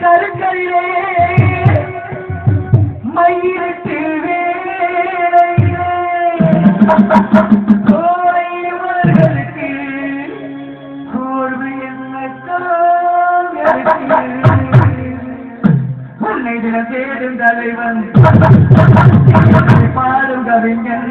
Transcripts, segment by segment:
கருக்கரிலே மயிரட்டு வேளையிலே கோரைவர்களுக்கு கோர்வு என்னத்தான் உன்னை தின தேடும் தலைவன் பாடும் கவிஞன்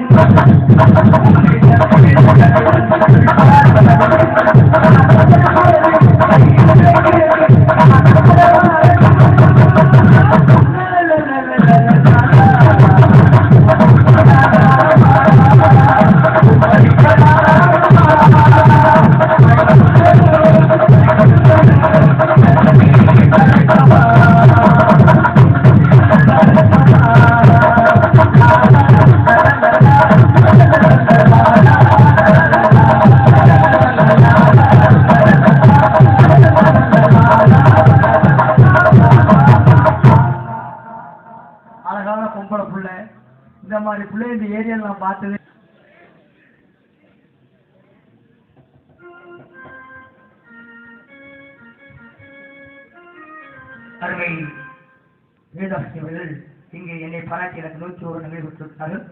இந்த மாதிரி பிள்ளை இந்த ஏரியால நான் பார்த்தது. அருமை வேதாசிரியர்கள் இங்கே என்னை பாராட்டி எனக்கு 101 நிகழ்வு கொடுத்தார்கள்.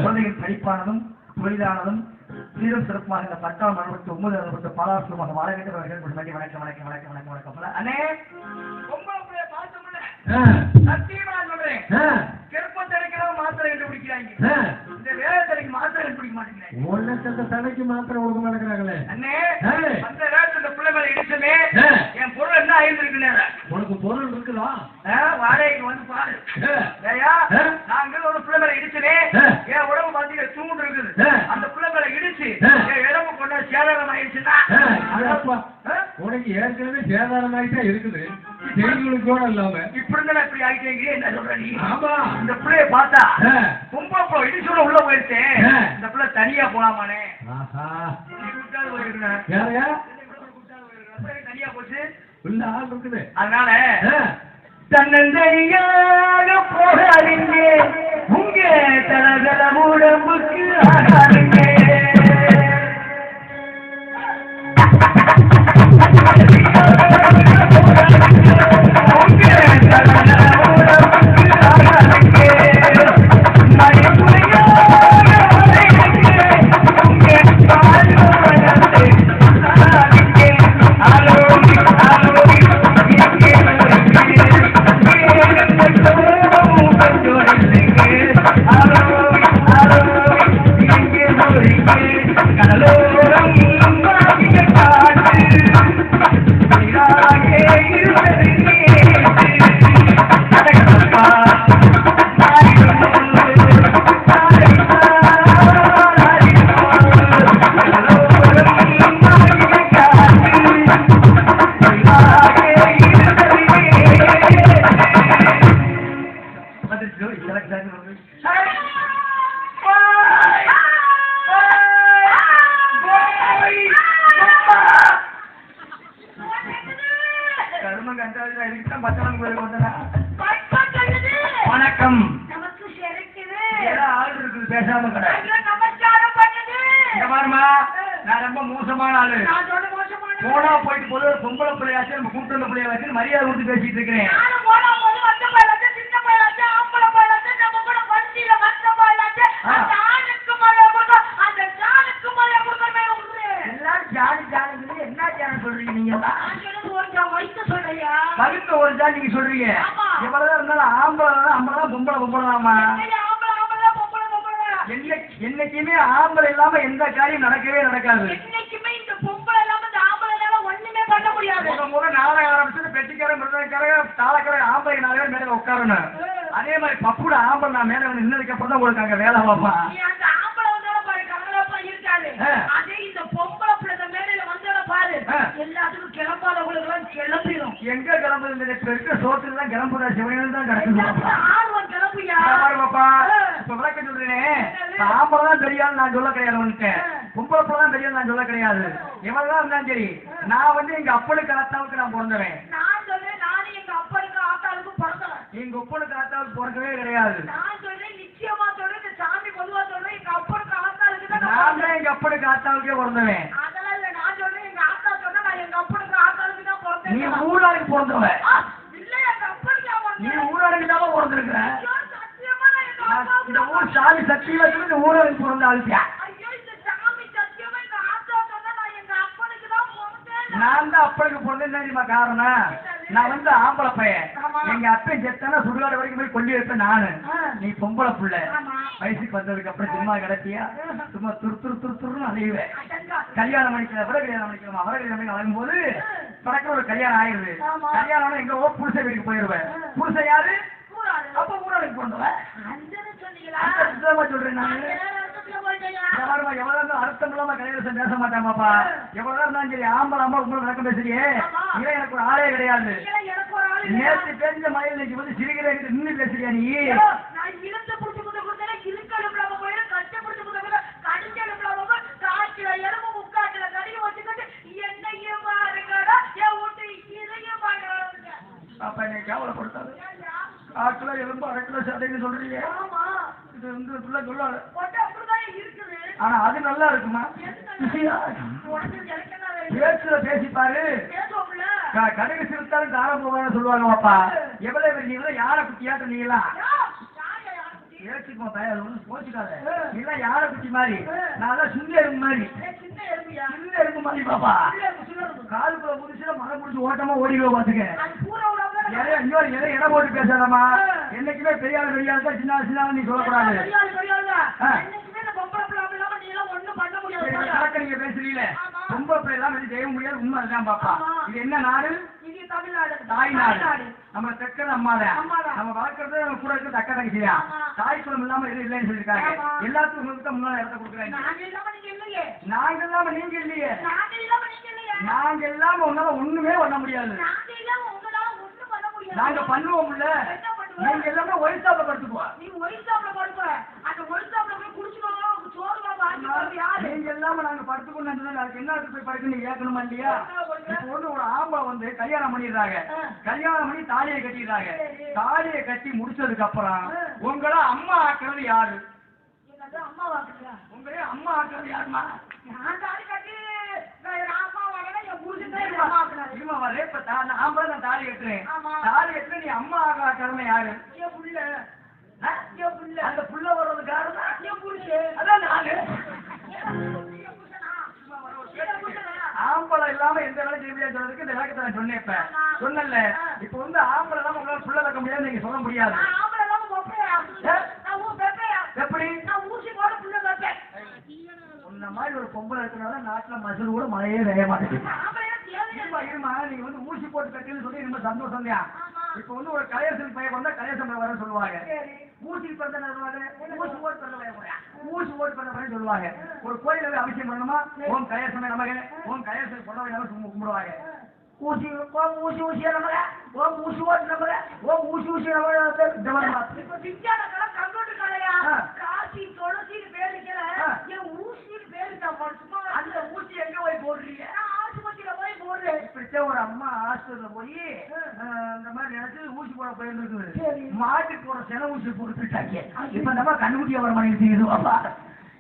குழந்தைகள் படிப்பானதும் தொழிலானதும் சீரும் சிறப்பாக இந்த 10ஆம் அறுபத்தி 9 அறுபத்தி பாலாசுரமாக வாழ வேண்டும். வணக்கம் வணக்கம் வணக்கம் வணக்கம் வணக்கம் வணக்கம் அண்ணே சத்தியமா சொல்றேன். கெருப்பத்தடைக்கிறவங்க மாத்திரை கண்டுபிடிக்கிறாங்க. இந்த வேலைத்தடைக்கு மாத்திரை கண்டுபிடிக்க மாட்டேங்கிறாங்க. ஒன்னத்த தலைக்கு மாத்திரை கொடுக்க மாட்டேங்கிறாங்களே அண்ணே. அந்த நேரத்தில் இந்த பிள்ளை மேல இடிச்சமே என் பொருள் என்ன ஆயிருக்குன்னு உனக்கு பொருள் இருக்குதா? வாடகைக்கு வந்து பாரு. நாங்க ஒரு பிள்ளை மேல இடிச்சனே என் உடம்பு பாத்தீங்க தூண்டு இருக்குது. அந்த பிள்ளை மேல இடிச்சு என் உடம்பு கொண்ட சேதாரம் ஆயிடுச்சுன்னா உனக்கு ஏற்கனவே சேதாரம் ஆகிட்டா இருக்குது. கூட இல்லாம இப்படி இருந்தா இப்படி ஆகிட்டீங்க என்ன சொல்ற நீ? ஆமா இந்த பிள்ளைய பார்த்தா கும்பப்போ இடிச்சோட உள்ள போயிருச்சேன். இந்த பிள்ளை தனியா போலாமானே? தனியா போச்சு உள்ள ஆள் இருக்குது. அதனால தன்னந்தனியாக போகாதீங்க. உங்க தலதல உடம்புக்கு ஆகாதீங்க. வணக்கம் ஆள் இருக்குது பேசாம நான் ரொம்ப மோசமான ஆளு. போனா போயிட்டு போது ஒரு பொம்பளை பிள்ளையாச்சு நம்ம கூட்டு வந்த பிள்ளைய வச்சு மரியாதை கொடுத்து பேசிட்டு இருக்கிறேன். எல்லாரும் ஜாதி ஜாதி என்ன ஜாதி சொல்றீங்க நீங்க? மகிழ்ந்த ஒரு ஜாதி நீங்க சொல்றீங்க. எவ்வளவுதான் இருந்தாலும் ஆம்பளை அம்பளை பொம்பளை பொம்பளைதாமா. என்னைக்குமே ஆம்பளை இல்லாம எந்த காரியம் நடக்கவே நடக்காது. முறை நாடகம் ஆரம்பிச்சு பெட்டிக்காரன் மிருதக்காரன் தாளக்காரன் ஆம்பளை 4 பேர் மேல உட்காரணும். அதே மாதிரி பப்புட ஆம்பளை நான் மேல வந்து நின்னதுக்கு அப்புறம் தான் உங்களுக்கு அங்க வேலை பார்ப்பான். எல்லாத்துக்கும் கிளம்பாதவங்களுக்கு எல்லாம் கிளம்பிடும். எங்க கிளம்புது? பெருக்க சோத்துல தான் கிளம்புதா? சிவனையில தான் கிடக்குது. இப்ப விளக்க சொல்றேன். ஆம்பளை தெரியாது நான் சொல்ல கிடையாது. உனக்கு பொம்பளை தான் தெரியாது நான் சொல்ல கிடையாது. எவ்வளவுதான் இருந்தாலும் சரி நான் வந்து எங்க அப்பனுக்கு ஆத்தாவுக்கு நான் பிறந்தவன். எங்க ஒப்பனுக்கு ஆத்தாவுக்கு பிறக்கவே கிடையாது. நான் தான் எங்க அப்பனுக்கு ஆத்தாவுக்கே பிறந்தவன். நீ ஊழலுக்கு பிறந்தவன். சாமி சத்தியமா சொல்லி ஊரலுக்கு பிறந்த ஆளுப்பியா நான் தான் அப்பனுக்கு பொண்ணு தெரியுமா காரணம் நான் வந்து ஆம்பளை பையன் எங்க அப்பன் செத்தானா சுடுகாடு வரைக்கும் போய் கொல்லி வைப்பேன் நானு நீ பொம்பளை புள்ள வயசுக்கு வந்ததுக்கு அப்புறம் சும்மா கிடத்தியா சும்மா துருன்னு அலையுவேன் கல்யாணம் பண்ணிக்கல அவரை கல்யாணம் பண்ணிக்கலாம் அவரை கல்யாணம் பண்ணி அலையும் போது படக்கிற ஒரு கல்யாணம் ஆயிடுது கல்யாணம் எங்க புருஷ வீட்டுக்கு போயிருவேன் புருஷன் யாரு அப்ப ஊராளுக்கு போடுவேன் சொல்றேன் நானு எவ்வளவு அர்த்தம் இல்லாம கல்யாணம் பேச மாட்டாமாப்பா எவ்வளவு இருந்தாலும் சரி ஆம்பளை அம்மா உங்களை விளக்கம் பேசுறியே இவன் எனக்கு ஒரு ஆளே கிடையாது நேற்று தெரிஞ்ச மயில் இன்னைக்கு வந்து சிறுகிறேன் நின்று பேசுறியா நீ அப்ப என்னை கேவலப்படுத்தாது காட்டுல எலும்பு அரை கிலோ சதைன்னு சொல்றீங்க இது வந்து சொல்லாது ஆனா அது நல்லா இருக்குமா பேச்சுல பேசிப்பாரு கடுகு சிறுத்தாலும் காரம் போவான்னு சொல்லுவாங்க பாப்பா எவ்வளவு நீங்க யாரை குட்டியாட்ட நீங்களாம் பேச்சுக்குமா பையன் ஒன்றும் போச்சுக்காத இல்ல யாரை குட்டி மாதிரி நான் சின்ன எறும்பு மாதிரி சின்ன எறும்பு மாதிரி பாப்பா காலுக்குள்ள புதுசுல மரம் பிடிச்சி ஓட்டமா ஓடிடுவோம் பாத்துக்க இன்னொரு எதை இடம் போட்டு பேசாதமா என்னைக்குமே பெரியாள் பெரியாள் தான் சின்ன நீ சொல்லக்கூடாது நீங்க பேசுறீங்க பொம்பளை பிள்ளை எல்லாம் செய்ய முடியாது உண்மை அதுதான் பாப்பா இது என்ன நாடு தாய்நாடு நம்ம தெற்கிறது அம்மாதான் நம்ம வளர்க்கறது நம்ம கூட இருக்கிறது அக்கா தங்கச்சியா தாய் குளம் இல்லாம எதுவும் இல்லைன்னு சொல்லிருக்காங்க எல்லாத்துக்கும் உங்களுக்கு தான் முன்னாடி இடத்த கொடுக்குறாங்க நாங்க இல்லாம நீங்க இல்லையே நாங்க இல்லாம உன்னால ஒண்ணுமே பண்ண முடியாது நாங்க பண்ணுவோம்ல நீங்க எல்லாமே ஒயிட்டாப்ல படுத்துக்குவோம் நீங்க எல்லாம நாங்க படுத்துக்கணும் அதுக்கு என்ன போய் படுக்கணும் கேட்கணுமா இல்லையா இப்ப வந்து ஒரு ஆம்பளை வந்து கல்யாணம் பண்ணிடுறாங்க கல்யாணம் பண்ணி தாலியை கட்டிடுறாங்க தாலியை கட்டி முடிச்சதுக்கு அப்புறம் உங்களை அம்மா ஆக்குறது யாரு உங்களே அம்மா ஆக்குறது யாருமா தாலி கட்டுறேன் தாலி கட்டுற நீ அம்மா ஆக்காம யாரு அந்த புள்ள வர்றதுக்காக அதான் நானு ஆம்பளை இல்லாம எந்த வேலை செய்ய முடியாது சொல்றதுக்கு இந்த விளக்கத்தை நான் சொன்னேன் சொன்னல இப்ப வந்து ஆம்பளை இல்லாம உங்களால புள்ள வைக்க முடியாது நீங்க சொல்ல முடியாது எப்படி இந்த மாதிரி ஒரு பொம்பளை இருக்கிறனால நாட்டுல மசூர் கூட மழையே வேக மாட்டேங்குது இருமா நீங்க வந்து ஊசி போட்டு கட்டின்னு சொல்லி ரொம்ப சந்தோஷம் தான் இப்ப வந்து ஒரு கலையரசன் பையன் வந்தா கலையரசன் வர சொல்லுவாங்க ஊசி பிறந்த ஊசி ஓட்டு பிறந்த ஊசி ஓட்டு பிறந்த சொல்லுவாங்க ஒரு கோயில அவசியம் பண்ணணுமா ஓம் கலையரசன் நமக்கு ஓம் கலையரசன் பொண்ணவை கும்பிடுவாங்க ஊசி ஊசி ஊசியா நமக்கு ஓம் ஊசி ஓட்டு நமக்கு ஓம் ஊசி ஊசி இப்ப விஞ்ஞான கலை கம்ப்யூட்டர் கலையா காசி துளசி பேருக்கல ஊசி பேரு அந்த ஊசி எங்க போய் போடுறீங்க ஒரு அம்மா ஆஸ்பத்திரியில போய் இந்த மாதிரி நினைச்சு ஊசி போட போயிருந்துருக்குது மாட்டுக்கு ஒரு சென ஊசி போட்டுட்டாங்க இப்ப நம்ம கண்ணுக்குட்டிய வர மாதிரி செய்யுது பாப்பா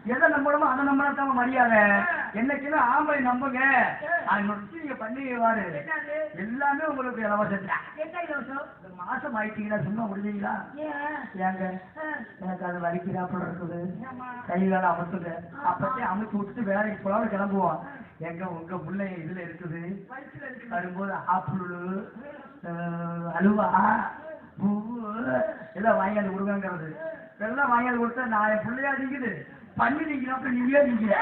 எதை நம்பணுமோ அதை நம்பினா மரியாதை என்னைக்குன்னு ஆம்பளை நம்புங்க நீங்க பண்ணிடுவாரு எல்லாமே உங்களுக்கு இலவசம் மாசம் ஆயிட்டீங்களா சும்மா முடிஞ்சீங்களா ஏங்க எனக்கு அது வலிக்கிறாப்புல இருக்குது கைகால அமர்த்துங்க அப்பத்தே அமைச்சு விட்டுட்டு வேலைக்கு போலான்னு கிளம்புவோம் எங்க உங்க பிள்ளை இதுல இருக்குது வரும்போது ஆப்பிள் அலுவா பூ எல்லாம் வாங்கியாந்து கொடுங்கிறது எல்லாம் வாங்கியாந்து கொடுத்தா நான் என் பிள்ளையா நிக்குது பண்ணி நீங்க நீங்களே நீங்க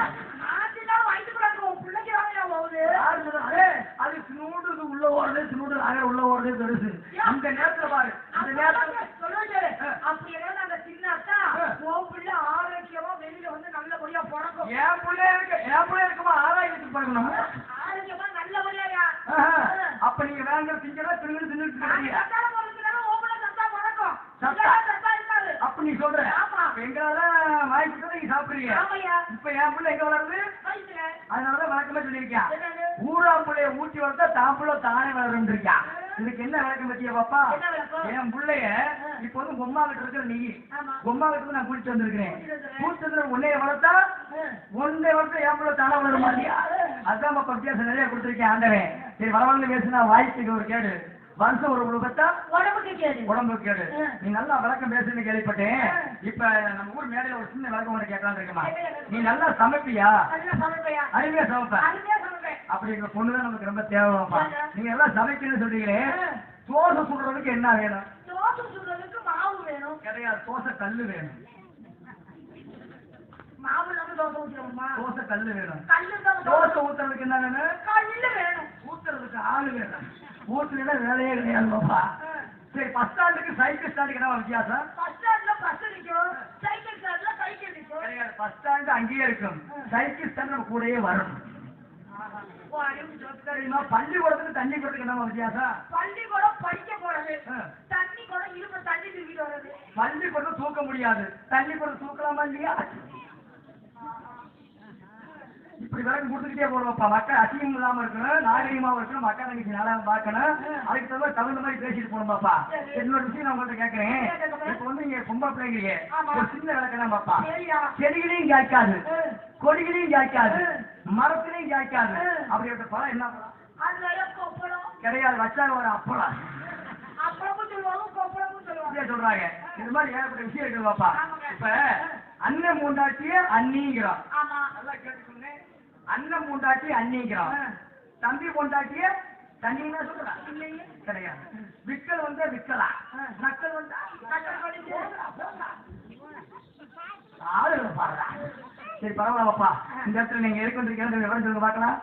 அது சின்னூடு உள்ள ஓடுறது சின்னூடு உள்ள ஓடுறது பெருசு அந்த நேரத்துல பாரு அந்த நேரத்துல ஆரோக்கியமா வெளியில வந்து நல்லபடியா பிறக்கும் என் பிள்ளை இருக்குமா ஆரோக்கியத்துக்கு பிறக்கணும் ஆரோக்கியமா நல்லபடியா அப்ப நீங்க வேங்க திங்கலாம் திரும்பி தின்னுட்டு அப்ப நீ சொல்ற எங்களால வாய்ப்பு நீங்க சாப்பிடுறீங்க இப்ப என் பிள்ளை எங்க வளருது அதனாலதான் வழக்கமே சொல்லியிருக்கேன் ஊராம் பிள்ளைய ஊட்டி வளர்த்தா தான் பிள்ளை தானே வளரும் இருக்கான் இதுக்கு என்ன விளக்கம் பத்தியா பாப்பா என் பிள்ளைய இப்ப வந்து பொம்மா கிட்ட இருக்கிற நீ பொம்மா கிட்ட நான் கூட்டிட்டு வந்திருக்கிறேன் கூட்டிட்டு வந்து உன்னைய வளர்த்தா என் பிள்ளை தானே வளரும் இல்லையா அதுதான் பாப்பா வித்தியாசம் நிறைய கொடுத்துருக்கேன் ஆண்டவன் சரி வரவங்க பேசுனா வாய்ப்புக்கு ஒரு கேடு வருஷம் ஒரு முழு பத்தா உடம்புக்கு கேடு. நீ நல்லா விளக்கம் பேசுன்னு கேள்விப்பட்டேன். இப்ப நம்ம ஊர் மேடையில ஒரு சின்ன விளக்கம் உனக்கு கேட்கலாம் இருக்குமா? நீ நல்லா சமைப்பியா? அருமையா சமைப்ப. அப்படி எங்க பொண்ணுதான் நமக்கு ரொம்ப தேவைப்பா. நீங்க எல்லாம் சமைக்கணும்னு சொல்றீங்களே, தோசை சுடுறதுக்கு என்ன வேணும்? தோசை சுடுறதுக்கு மாவு வேணும். கிடையாது, தோசை கல்லு வேணும். மாவு இல்லாம தோசை ஊத்துறோமா? தோசை கல்லு வேணும். தோசை ஊத்துறதுக்கு என்ன வேணும்? கல்லு வேணும். ஊத்துறதுக்கு ஆளு வேணும். ஊத்துல வேலையே கிடையாது பாப்பா. சரி, பஸ் ஸ்டாண்டுக்கு சைக்கிள் ஸ்டாண்டுக்கு என்ன வித்தியாசம்? பஸ் ஸ்டாண்ட்ல பஸ் நிக்கும், சைக்கிள் ஸ்டாண்ட்ல சைக்கிள் நிக்கும். கிடையாது, பஸ் ஸ்டாண்டு அங்கேயே இருக்கும், சைக்கிள் ஸ்டாண்ட் நம்ம கூடயே வரும். தெரியுமா? பள்ளிக்கூடத்துக்கு தண்ணி கூடத்துக்கு என்ன வித்தியாசம்? பள்ளிக்கூடம் படிக்க போறது, தண்ணி கூட இரும்பு தண்ணி தூக்கிட்டு வர்றது. பள்ளிக்கூடம் தூக்க முடியாது, தண்ணி கூட தூக்கலாமா இல்லையா? இப்படி விளக்கு கொடுத்துக்கிட்டே போடுவோம்ப்பா. மக்கள் அசிங்கம் இல்லாம இருக்கணும், நாகரிகமாவும் இருக்கணும், மக்கள் தங்கச்சி நல்லா பார்க்கணும். அதுக்கு தகுந்த மாதிரி பேசிட்டு போகணும்ப்பா. இன்னொரு விஷயம் நான் உங்கள்கிட்ட கேட்கறேன். இப்ப வந்து இங்க பொம்பளை பிள்ளைங்க ஒரு சின்ன விளக்கதான் பாப்பா. செடிகளையும் காய்க்காது, கொடிகளையும் காய்க்காது, மரத்திலையும் காய்க்காது. அப்படிப்பட்ட பழம் என்ன பழம்? கிடையாது, வச்சா ஒரு அப்பளம். சொல்றாங்க. இது மாதிரி ஏகப்பட்ட விஷயம் இருக்குது பாப்பா. இப்ப அண்ணன் மூண்டாட்டிய அண்ணிங்கிறோம். நல்லா கேட்டுக்கோங்க, அண்ணன் மூண்டாட்டி அண்ணிங்கிறோம். தம்பி மூண்டாட்டிய தண்ணின்னா சொல்றா கிடையாது. விக்கல் வந்து விக்கலா, நக்கல் வந்தா ஆளுங்க பாடுறா. சரி, பரவாயில்லப்பா. இந்த இடத்துல நீங்க எதுக்கு வந்திருக்கீங்க விவரம் சொல்லுங்க பாக்கலாம்.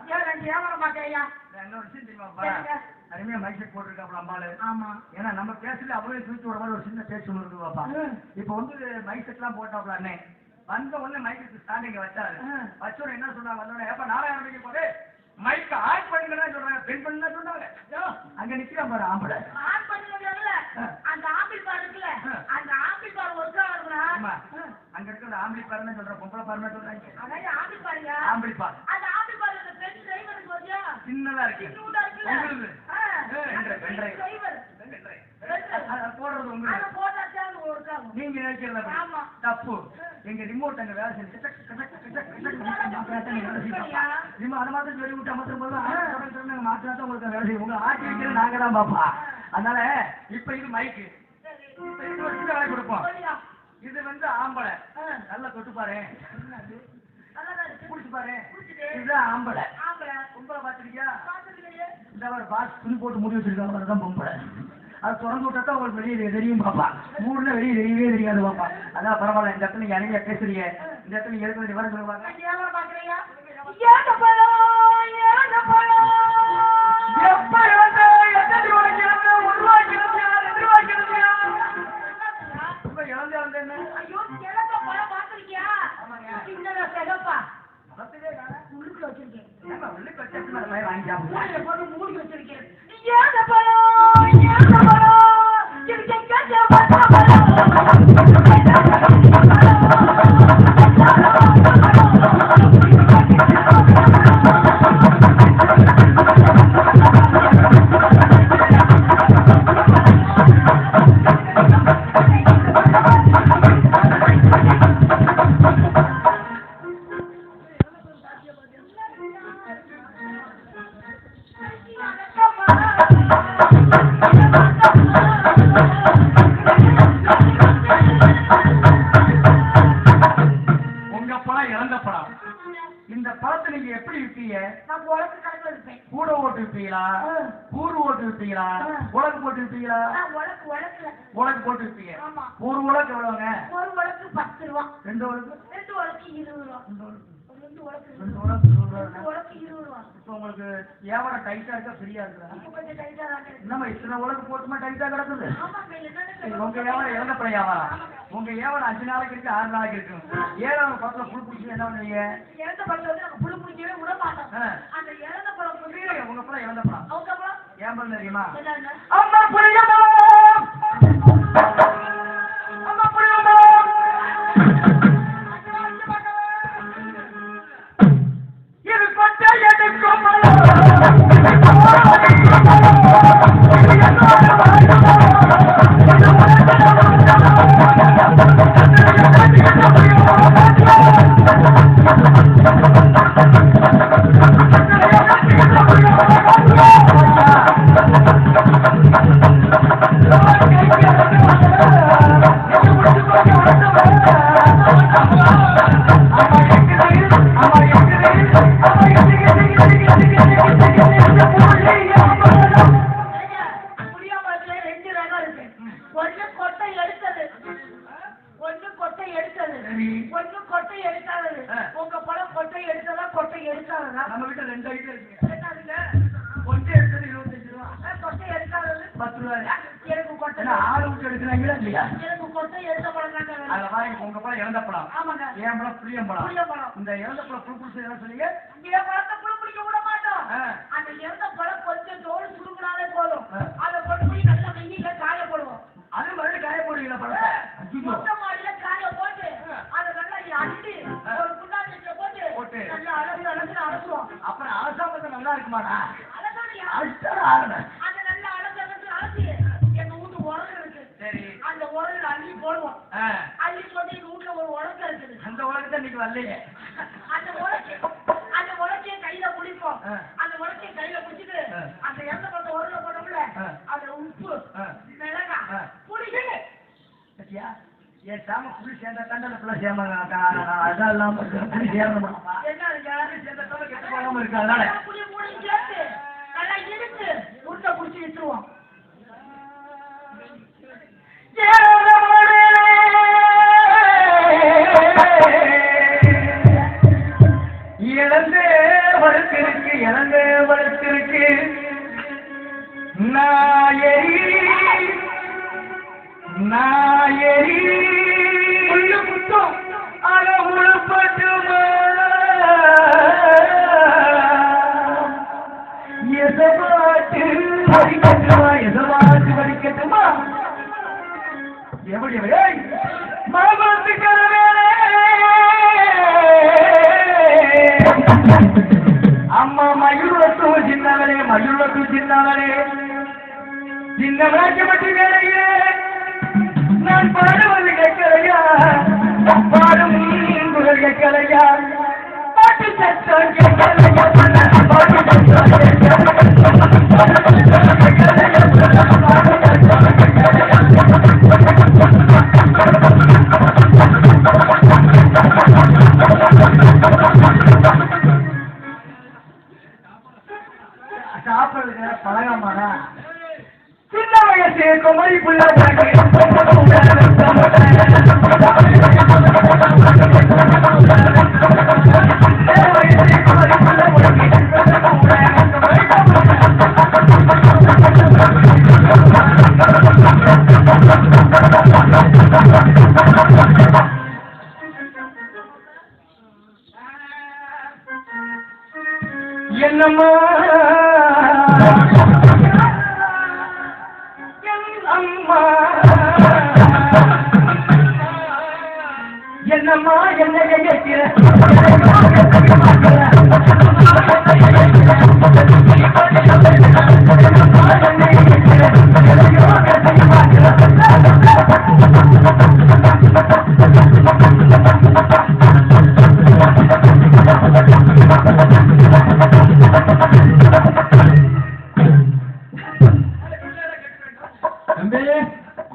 இன்னொரு விஷயம் தெரியுமாப்பா, அருமையா மைசெட் போட்டிருக்காப்ல அம்மாளு. ஆமா, ஏன்னா நம்ம பேசுறது அவ்வளவு தூக்கி விட மாதிரி ஒரு சின்ன பேச்சு ஒண்ணு இருக்கு பாப்பா. இப்ப வந்து மைசெட் எல்லாம் போட்டாப்ல அண்ணே. வந்த உடனே மைக்கு ஸ்டாண்டிங்க வச்சாரு. வச்சோட என்ன சொன்னாங்க, வந்தோட எப்ப நாராயண போது மைக்க ஆன் பண்ணுங்கன்னு சொல்றாங்க. பெண் பண்ணா சொன்னாங்க. அங்க நிக்கிற பாரு ஆம்பளை ஆன் பண்ணுங்கல, அந்த ஆம்பிள் பார் இருக்குல, அந்த ஆம்பிள் பார் ஒர்க் ஆகுறா. அங்க இருக்கிற ஆம்பிள் பார்னு சொல்ற, பொம்பளை பார்னு சொல்றாங்க. அதான் ஆம்பிள் பாருங்க, ஆம்பிள் பார். அந்த ஆம்பிள் பார் அந்த பெண் டிரைவருக்கு வச்சா சின்னதா இருக்கு, சின்னதா இருக்குல. போடுறது உங்களுக்கு நீங்க நினைக்கிறது தப்பு. எங்க ரிமோட் அங்க வேலை செஞ்சு அது மாதிரி சொல்லி விட்டு அமர்த்தும் மாற்றாதான் உங்களுக்கு வேலை செய்யும். உங்க ஆட்சி வைக்கிறது நாங்க தான் பாப்பா. அதனால இப்ப இது மைக்கு, இப்ப இது ஒரு சின்ன வேலை கொடுப்போம். இது வந்து ஆம்பளை, நல்லா தொட்டு பாரு, குடிச்சு பாரு. இதுதான் ஆம்பளை. பொம்பளை பாத்துருக்கியா? இந்த பாஸ் துணி போட்டு முடி வச்சிருக்காங்க, அதுதான் பொம்பளை. அது திறந்து விட்டா உங்களுக்கு வெளியே தெரியும் பாப்பா. ஊர்ல வெளியே தெரியவே தெரியாது பாப்பா. அதான் பரவாயில்ல, இந்த இடத்துல நீங்க அழகியா பேசுறீங்க. இந்த இடத்துல நீங்க எடுத்து விவரம் சொல்லுவாங்க. இந்த பழத்தை நீங்க எப்படி விற்பீங்க? கூட ஓட்டு விற்பீங்களா, கூறு ஓட்டு விற்பீங்களா, உலக்கு போட்டு விற்பீங்களா? உலக்கு போட்டு விற்பீங்க. ஒரு உலக்கு எவ்வளவுங்க? ஒரு உலக்கு 10 ரூபா. ரெண்டு உலக்கு 20 ரூபா. இப்ப உங்களுக்கு வியாபாரம் டைட்டா இருக்கா ஃப்ரீயா இருக்கா? நம்ம இத்தனை உலக்கு போட்டுமா டைட்டா கிடக்குது. உங்க வியாபாரம் இறந்தப்பட வியாபாரம். உங்க வியாபாரம் 5 நாளைக்கு இருக்கு, 6 நாளைக்கு இருக்கும். 7ஆவது பழத்துல புழு பிடிச்சி என்ன பண்ணுவீங்க? இறந்த பழத்தை வந்து புழு பிடிக்கவே விட மாட்டோம். அந்த இறந்த பழம் உங்க பழம் இறந்த பழம். அவங்க பழம் ஏன் பழம் தெரியுமா? அம்மா புளிய அம்மா புளிய இது கொட்டை எடுக்கும் கொட்டை எடுத்தது 25 ரூபா. கொட்டை எடுக்காதது 10 ரூபாய். எனக்கு கொட்டை ஆறு விட்டு எடுக்கிறாங்களா இல்லையா? எனக்கு கொட்டை எடுத்த பழம் தாங்க. அதுல பாருங்க, உங்க பழம் இறந்த பழம், ஆமாங்க. என் பழம் புளியம் பழம். புளிய பழம். இந்த இறந்த பழம் புழு புடிச்சு என்ன சொன்னீங்க? என் பழத்தை புழு பிடிக்க விட மாட்டோம். அந்த இறந்த பழம் கொஞ்சம் தோல் சுருங்கினாலே போதும். அதை கொண்டு போய் நல்லா வெயில காய போடுவோம். அது மறுபடியும் காய போடுவீங்களா பழத்தை? மொட்டை மாடியில காய போட்டு அதை நல்லா அள்ளி ஒரு குண்டாட்டில போட்டு நல்லா அழகு அலசுவோம். அப்புறம் அலசாமத்தை நல்லா இருக்குமாடா? அலசாடியா? ஆகணும். அதை நல்லா அலசி எங்க வீட்டு உரல் இருக்கு. சரி, அந்த உரல் அள்ளி போடுவோம். அள்ளி போட்டு எங்க வீட்டுல ஒரு உலகம் இருக்குது. அந்த உலகத்தை இன்னைக்கு வரலையே. அந்த உலக்கைய கையில குடிப்போம். அந்த உலக்கைய கையில குடிச்சிட்டு அந்த எண்ணெய் பழத்தை உரல போட்டோம்ல, அதுல உப்பு, மிளகாய், புளி. என் சாம புளி சேர்ந்தா தண்டனை ஃபுல்லா சேமாங்க. அதான் இல்லாம புளி சேரணுமா? என்ன சேர்ந்த கெட்டு போகாம இருக்கு. அதனால புளி மூணு சேர்த்து நல்லா இழுத்து உருண்டை குடிச்சு விட்டுருவோம். இழந்தே வளர்த்திருக்கு, இழந்தே வளர்த்திருக்கு நாயரி உள்ள முத்தம் அழகுப்பட்டுமா எசமாட்டு வடிக்கட்டுமா எப்படி மாமத்துக்காரே அம்மா மயுள்ளத்து சின்னவளே, மயுள்ளத்து சின்னவளே, சின்னவளாக்கு மட்டும் வேலையே நான் பாடுவது கேட்கலையா? பாடும் குரல் கேட்கலையா? பாட்டு சத்தம் கேட்கலையா? பாட்டு சத்தம் சாப்பிடுறதுக்கு பழகமாடா. சின்ன வயசு குமரி புள்ள என்னம்மா என்னம்மா என்ன கேட்கிற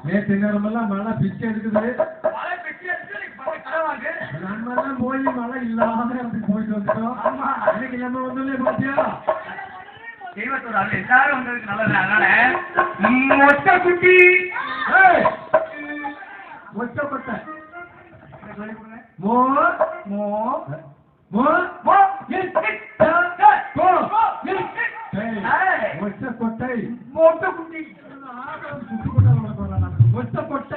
நேற்று நேரமெல்லாம் மழை பிச்சை எடுக்குது. நம்மெல்லாம் போய் மழை இல்லாம அப்படி போயிட்டு வந்துட்டோம். இன்னைக்கு நம்ம வந்து பாத்தியா தெய்வத்தோட அது எல்லாரும் வந்ததுக்கு நல்லது. அதனால ஒட்ட குட்டி ஒட்டப்பட்ட ஒட்டக்கொட்டை ஒட்ட குட்டி ஒட்டப்பட்ட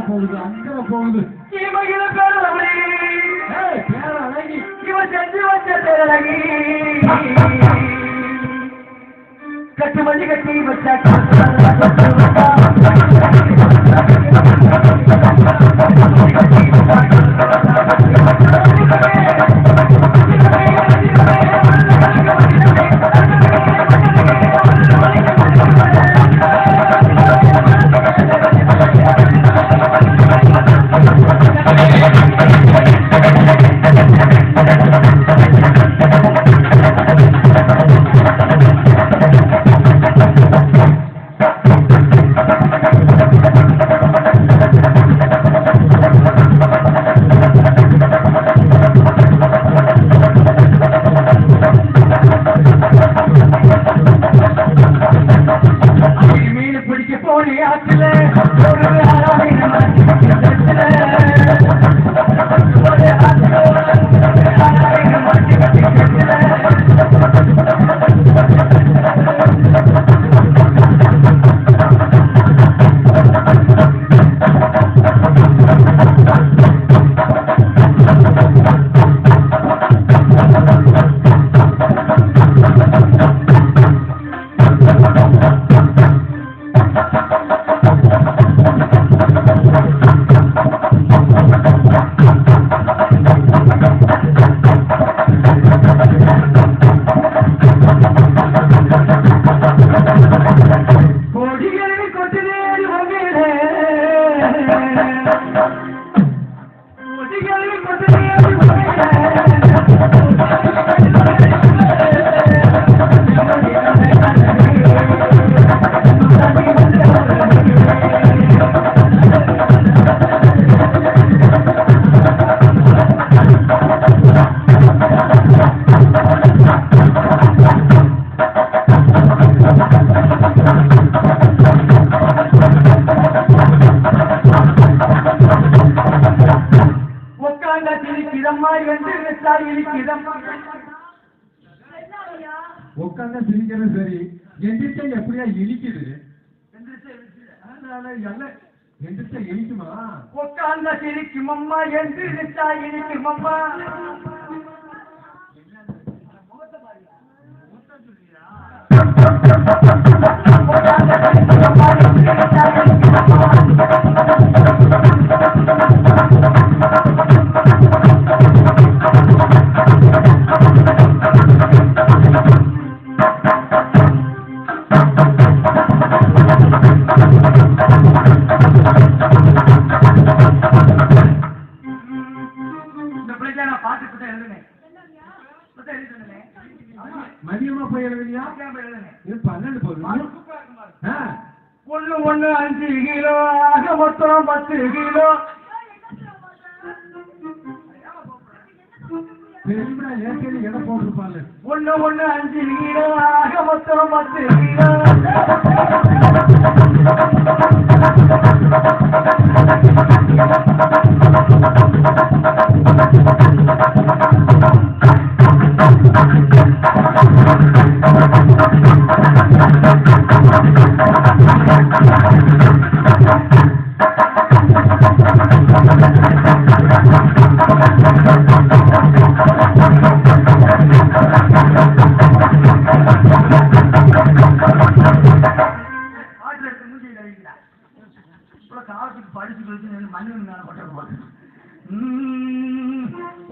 போகுது அங்க போகுது பேரழகி இவன் செஞ்சு வச்ச பேரழகி கட்டு மணி கட்டி வச்சா உட்கார்ந்தா சிரிக்கிறம்மா என்று வச்சா இழிக்கிறம்மா. உட்கார்ந்தா சிரிக்கிறது சரி, எந்திரிச்சா எப்படியா இழிக்குது? எந்திரிச்சா இழிக்குமா? உட்கார்ந்தா சிரிக்குமம்மா என்று வச்சா இழிக்குமம்மா. மதியமா போய் எழுதுறியா? 12 போகுது. 1 1 5 கிலோ ஆக மொத்தம் 10 கிலோ. பெரும்பா ஏற்கனவே எடை போட்டிருப்பாங்க. 1 1 5 கிலோ ஆக மொத்தம் 10 கிலோ.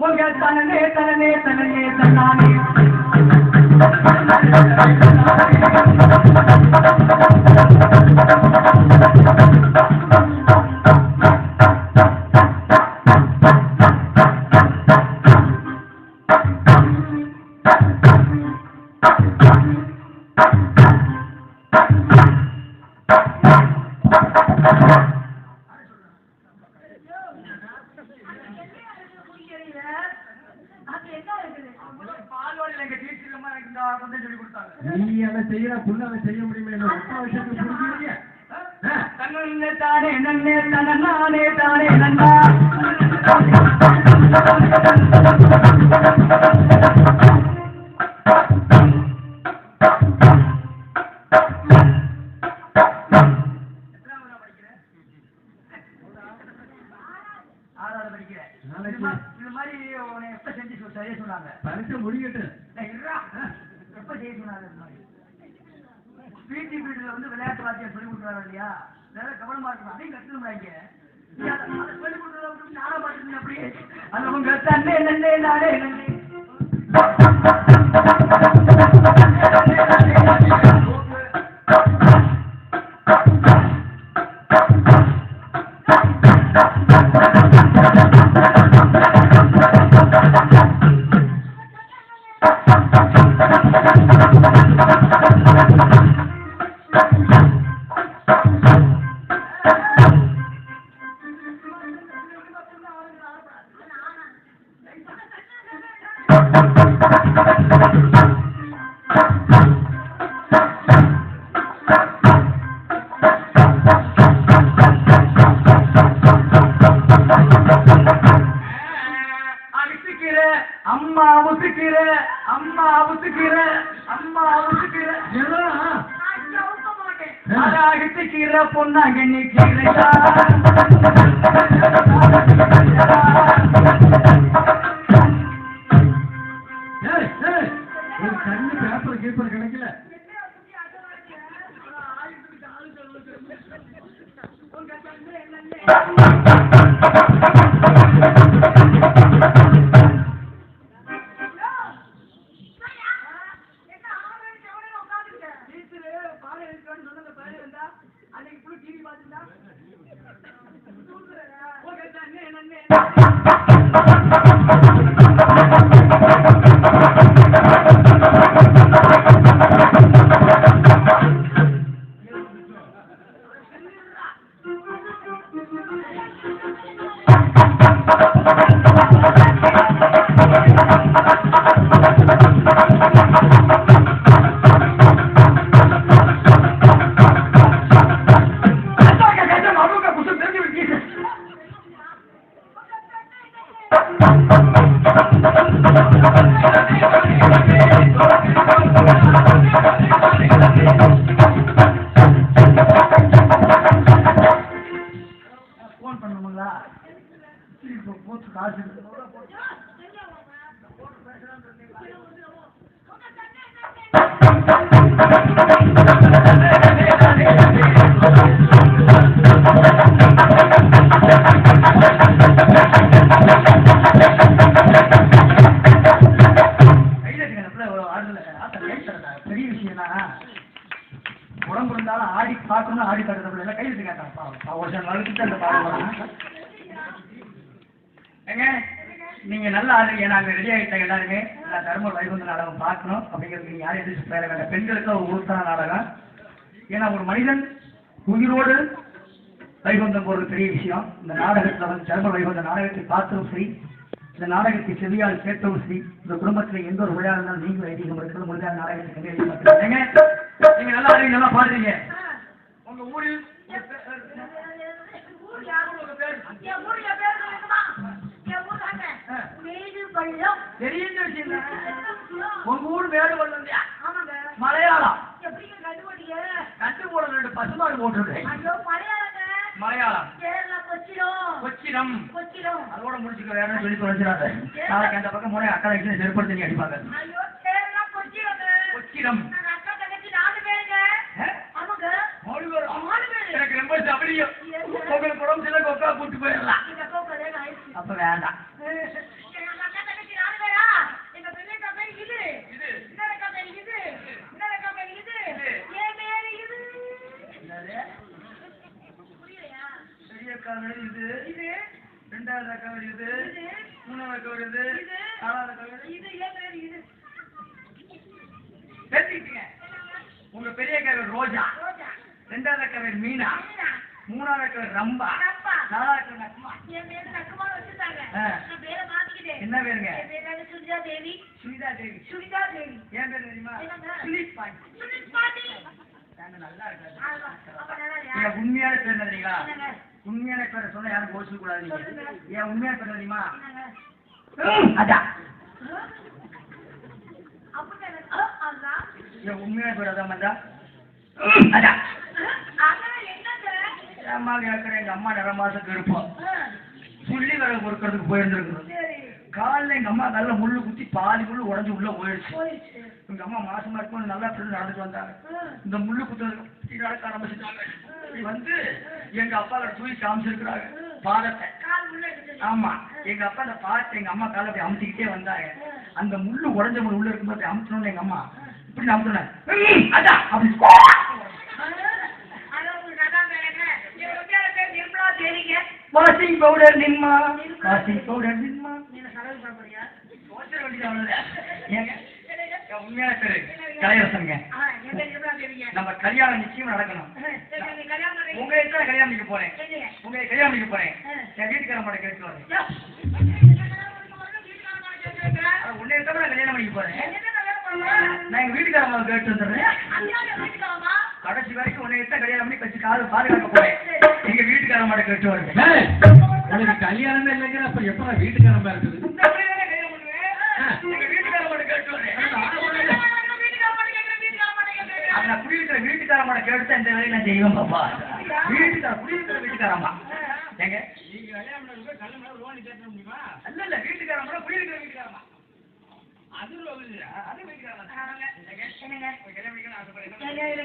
உங்க தனனே தனனே தனனே தன்னானே நீ அதை செய்யற புள்ள அதை செய்ய முடியுமே? விஷயத்துக்கு புரிஞ்சுக்கிறீங்க? தன்னே தானே நன்னே தனநானே தானே நன்னா. இது மாதிரி எப்ப செஞ்சு செய்ய சொன்னாங்க? பரிசை முடிக்கட்டு. எப்ப செய்ய சொன்னாங்க? பிடி பீரியட்ல வந்து விளையாட்டு வாத்தியார் சொல்லி கொடுக்குறாரு இல்லையா? வேற கவனமா இருக்கணும். அதையும் கத்துணும்னாங்க. சொல்லி கொடுக்குறத நானா பாத்துருந்தேன். அப்படியே அது அவங்க தன்னே நன்னே நானே நன்னே. அம்மா உசுக்கிற அம்மா உசுக்கிற அம்மா உசுக்கிற அழகிற பொண்ணாங்க நிற்கிறா. கண்ணு பேப்பர் கீப்பர் கிடைக்கல. பெரிய விஷயம்னா உடம்பு இருந்தாலும் ஆடி பார்க்கணும், ஆடி காட்டுறதுல கை வச்சு கேட்டான் ஒரு சில நாளுக்கு அந்த பாடம். ஏங்க நீங்க நல்லா ஆடுறீங்க, நாங்க ரெடி ஆகிட்டாங்க எல்லாருமே. நான் தர்ம வைகுந்த நாடகம் பார்க்கணும் அப்படிங்கிறது நீங்க யாரும் எதிர்த்து பேர வேண்டாம். பெண்களுக்கு ஒரு உறுத்தான நாடகம். ஏன்னா ஒரு மனிதன் உயிரோடு வைகுந்தம் போறது பெரிய விஷயம். இந்த நாடகத்துல வந்து தர்ம வைகுந்த நாடகத்தை பார்த்ததும் சரி, இந்த நாடகத்தை செவியால் கேட்டவும் சரி, இந்த குடும்பத்துல எந்த ஒரு விழா இருந்தாலும் நீங்க ஐதீகம் இருக்கிறது முடிஞ்சால் நாடகத்தை நீங்க நல்லா ஆடுறீங்க, நல்லா பாடுறீங்க. உங்க ஊரில் தெரியுங்க விஷயம். உங்க ஊர் வேடு பள்ளம் மலையாளம் கண்டு போட ரெண்டு பசுமாடு போட்டுருக்கேன். மலையாளம் கொச்சிடம் அதோட முடிச்சுக்க வேற சொல்லி தொலைச்சிடாத. நாளைக்கு அந்த பக்கம் முறை அக்கா நெருப்படுத்தி நீ அடிப்பாங்க. கொச்சிடம் எனக்கு ரொம்ப அப்படியும் உங்களுக்கு உடம்பு சில கொக்கா கூட்டு போயிடலாம். அப்ப வேண்டாம். இது ரெண்டாவது அக்கா வருது, மூணாவது அக்கா வருது, நாலாவது அக்கா வருது. பேசிக்கிட்டீங்க. உங்க பெரிய அக்கா ரோஜா, ரெண்டாவது அக்கா பேர் மீனா, மூணாவது அக்கா ரம்பா, நாலாவது அக்கா நக்மா. என்ன பேருங்க? சுனிதா தேவி. ஏன் பேர் தெரியுமா? சுனித் பாண்டி. நல்லா இருக்கு. உண்மையான பேர் தெரியுங்களா? உண்மையான பேரை சொன்னா யாரும் கோச்சிக்க கூடாது. ஏன் உண்மையான பேர் தெரியுமா? அதான் என் உண்மையான பேர் அதான் மந்தா. அதான் அம்மா கேட்கிற எங்க அம்மா 2 மாசத்துக்கு இருப்போம். புள்ளி வர பொறுக்கிறதுக்கு போயிருந்துருக்கணும். காலில் எங்க அம்மா நல்ல முள்ளு குத்தி பாதி முள்ளு உடஞ்சி உள்ள போயிடுச்சு. எங்க அம்மா மாசமா இருக்கும் நல்லா பிள்ளை நடந்துட்டு வந்தாங்க. இந்த முள்ளு குத்து நடக்க ஆரம்பிச்சுட்டாங்க. வந்து எங்க அப்பா தூக்கி காமிச்சிருக்கிறாங்க பாதத்தை. ஆமா எங்க அப்பா அந்த பாதத்தை எங்க அம்மா காலை போய் அமுத்திக்கிட்டே வந்தாங்க. அந்த முள்ளு உடஞ்ச முள்ளு உள்ள இருக்கும்போது அமுத்தணும்னு எங்க அம்மா இப்படி அமுத்தினேன். அதான் அப்படி வாஷிங் பவுடர் நின்மா, வாஷிங் பவுடர் நின்மா. உண்மையான பேரு கலையரசனுங்க. நம்ம கல்யாணம் நிச்சயம் நடக்கணும். உங்க இடத்துல கல்யாணம் பண்ணிக்க போறேன். உங்க கல்யாணம் பண்ணிக்க போறேன். என் வீட்டுக்கார மாட்ட கேட்டு வரேன். உன்னை இடத்துல கல்யாணம் பண்ணிக்க போறேன். நான் எங்க வீட்டுக்கார அம்மாவை கேட்டு வந்துடுறேன். கடைசி வரைக்கும் உன்னை இடத்த கல்யாணம் பண்ணி கட்சி காது பாதுகாக்க போறேன். எங்க வீட்டுக்கார மாட்ட கேட்டு வருவேன். உனக்கு கல்யாணமே இல்லைங்கிற அப்ப எப்ப வீட்டுக்காரமா இருக்குது? எங்க வீட்டுக்கார மாட்ட கேட்டு வரேன். அந்த குடியிருக்கிற வீட்டுக்காரமான கேட்டு இந்த வேலையை நான் செய்வேன் பாப்பா. குடியிருக்கிற வீட்டுக்காரமா எங்க இல்ல வீட்டுக்காரமா குடியிருக்கிற வீட்டுக்காரமா அது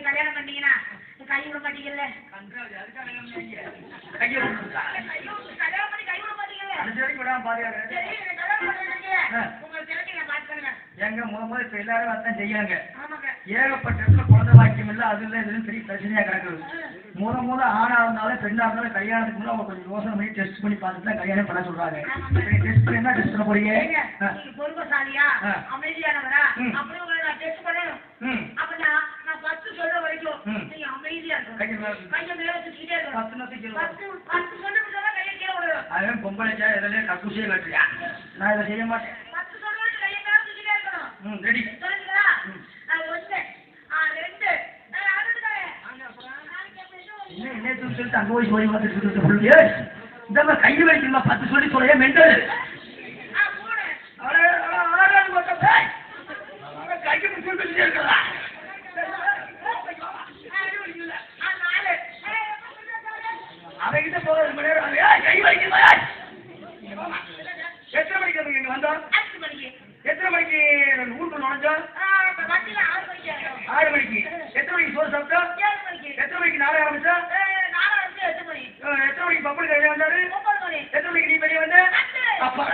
கல்யாணம் பண்ணீங்கன்னா கை விட மாட்டீங்கல்ல. எங்க முதல்ல இப்ப எல்லாரும் அதான் செய்யாங்க. ஏகப்பட்ட குழந்தை வாக்கியம் இல்ல, அது இல்ல இதுன்னு பெரிய பிரச்சனையா கிடக்குது. முத ஆணா இருந்தாலும் பெண்ணா இருந்தாலும் கல்யாணத்துக்கு முன்னாடி அவங்க கொஞ்சம் யோசனை பண்ணி டெஸ்ட் பண்ணி பார்த்துட்டு தான் கல்யாணம் பண்ண சொல்றாங்க. டெஸ்ட் பண்ணி என்ன டெஸ்ட் பண்ண போறீங்க? பொறுமைசாலியா அமைதியானவரா அப்படி உங்களை நான் டெஸ்ட் பண்ணணும். அப்படின்னா நான் 10 சொல்ற வரைக்கும் நீங்க அமைதியா இருக்கணும். கையை மேல தூக்கிட்டே இருக்கணும். 10 சொல்ல கையை கீழே விடணும். அவன் பொம்பளை இதுல கக்கூசியே கட்டுறியா? நான் இதை செய்ய மாட்டேன். 10 சொல்ற வரைக்கும் கையை மேல தூக்கிட்டே இருக்கணும். ரெடி சொல்லுங்களா? 1 2 என்ன சொல்லிட்டு அங்க போய் சொல்லி பார்த்துட்டு இந்த கையில் வைக்கணுமா 10 சொல்லி சொல்லையே மெண்டல். வந்தோம் 5 மணிக்கு. எத்தனை மணிக்கு ஊருக்கு நுழைஞ்சோம்? வண்டியில 6 மணிக்கு. 6 மணிக்கு. எத்தனை மணிக்கு சோறு சாப்பிட்டோம்? 7 மணிக்கு. எத்தனை மணிக்கு நாடகம் ஆரம்பிச்சோம்? நாடகம் 8 மணி. எத்தனை மணிக்கு பப்புனு வெளியே வந்தாரு? 9 மணி. எத்தனை மணிக்கு நீ வெளியே வந்த? அப்பா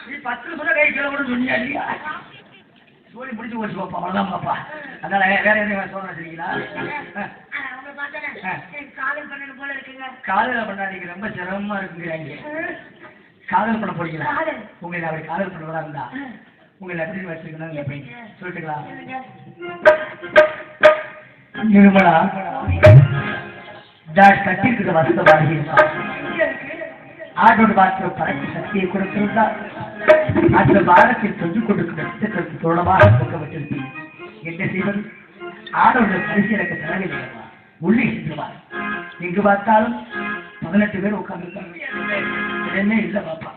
நீ 10 சொன்ன கை கீழே கூட சொன்னியா இல்லையா? சோழி முடிச்சு போச்சு பாப்பா, அவ்வளோதான் பாப்பா. அதனால வேற எதுவும் சொல்ல வச்சிருக்கீங்களா? அவங்க பார்த்தா காதல் பண்ணணும் போல இருக்குங்க. காதல் பண்ணாதீங்க, ரொம்ப சிரமமா இருக்குங்கிறாங்க. காதல் பண்ண போறீங்களா? உங்களை அப்படி காதல் பண்ணுறதா இருந்தா உங்களை எப்படி வச்சிருக்கணும் சொல்லிட்டுங்களா? நிர்மலா கட்டிருக்கிற வசதமாக ஆடோடு பார்க்கிற பறக்கு சக்தியை கொடுத்திருந்தா அந்த பாரத்தில் தொஞ்சு கொடுக்கிற ரத்தத்திற்கு தோழமாக பக்கப்பட்டிருப்பேன். என்ன செய்வது? ஆடோட பரிசு எனக்கு தரவில்லை. உள்ளே சென்றுவார். எங்கு பார்த்தாலும் 18 பேர் உட்கார்ந்து என்ன இல்லை பாப்பா.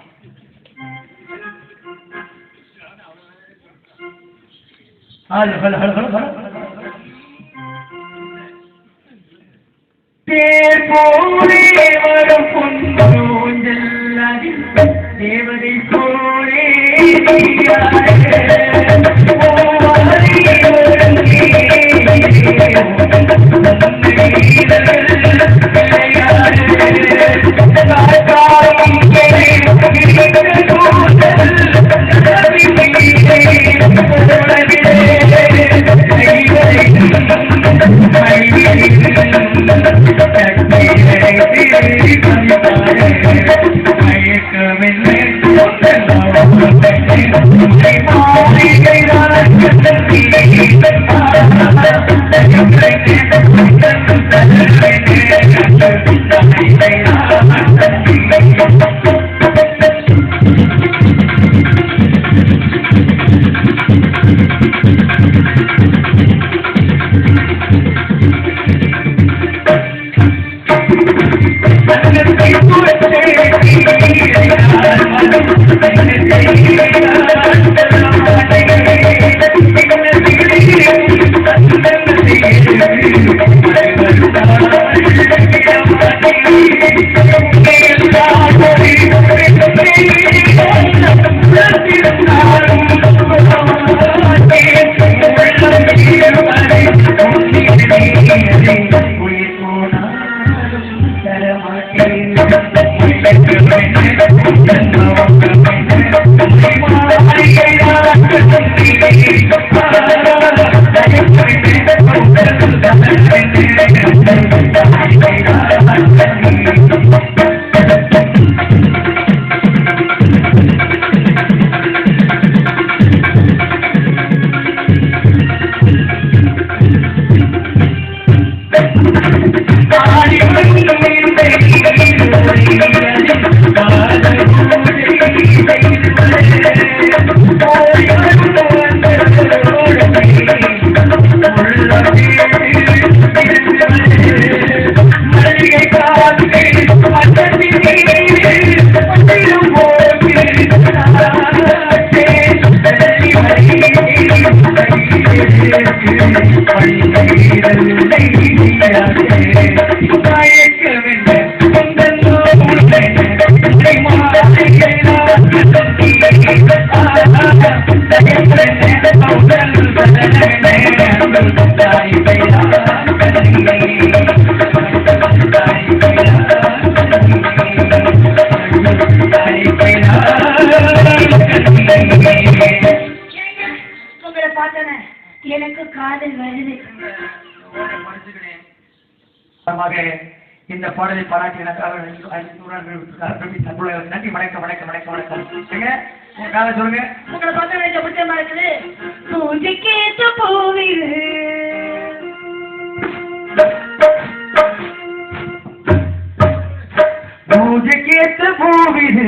தேர் போலே வரும் பொன்னூஞ்சல் தேவதை போலே எனக்கு காதல் வருது. இந்த பாடலை பாராட்டி எனக்காக நன்றி. வணக்கம் வணக்கம் வணக்கம் வணக்கம். சொல்லுங்க. உங்களை பார்த்து எனக்கு பிடிச்சமா இருக்குது. பூஜைக்கேற்ற பூவில் பூஜைக்கேற்ற பூவில்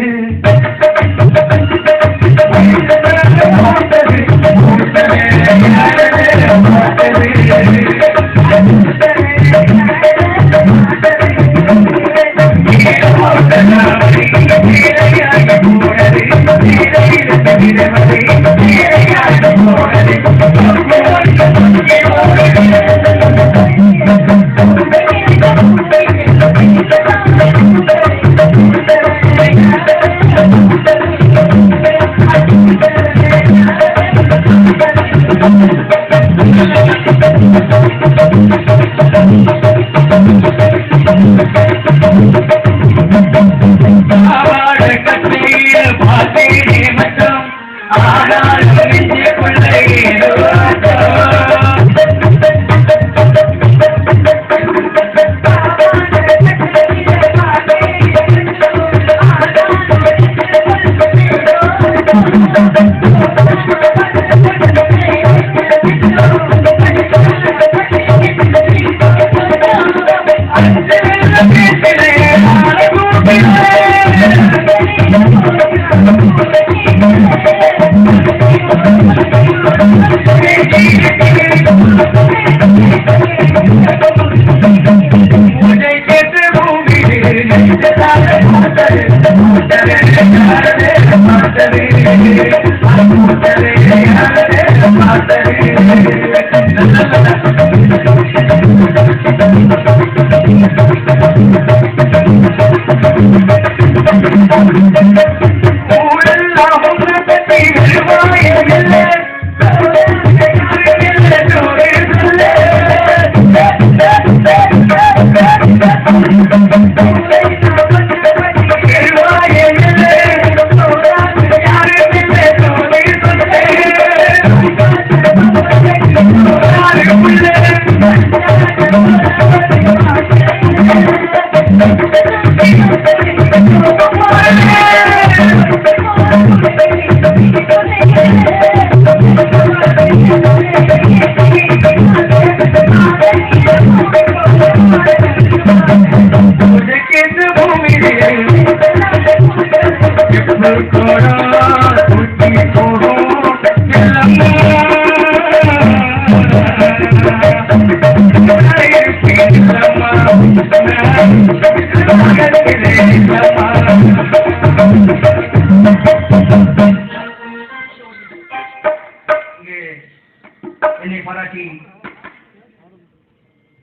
என்னை பாராட்டி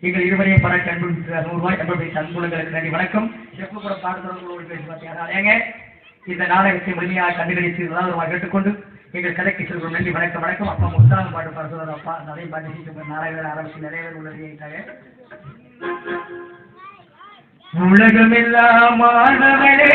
எங்கள் இருவரையும் பாராட்டி அன்பு ₹100 அன்புள்ளங்களுக்கு நன்றி வணக்கம். செப்பு கூட பாடுறவங்களோடு பேசி பார்த்தீங்க. இந்த நாடகத்தை முழுமையாக கண்டுகளித்து கேட்டுக்கொண்டு எங்கள் கதைக்கு செல்வோம். நன்றி வணக்கம். வணக்கம். அப்பா உற்சாகம் பாட்டு பாடுறதோட அப்பா நிறைய பாட்டு நாடகங்கள் ஆரம்பித்து நிறைய பேர் உள்ளது. உலகமெல்லாம் மாணவனே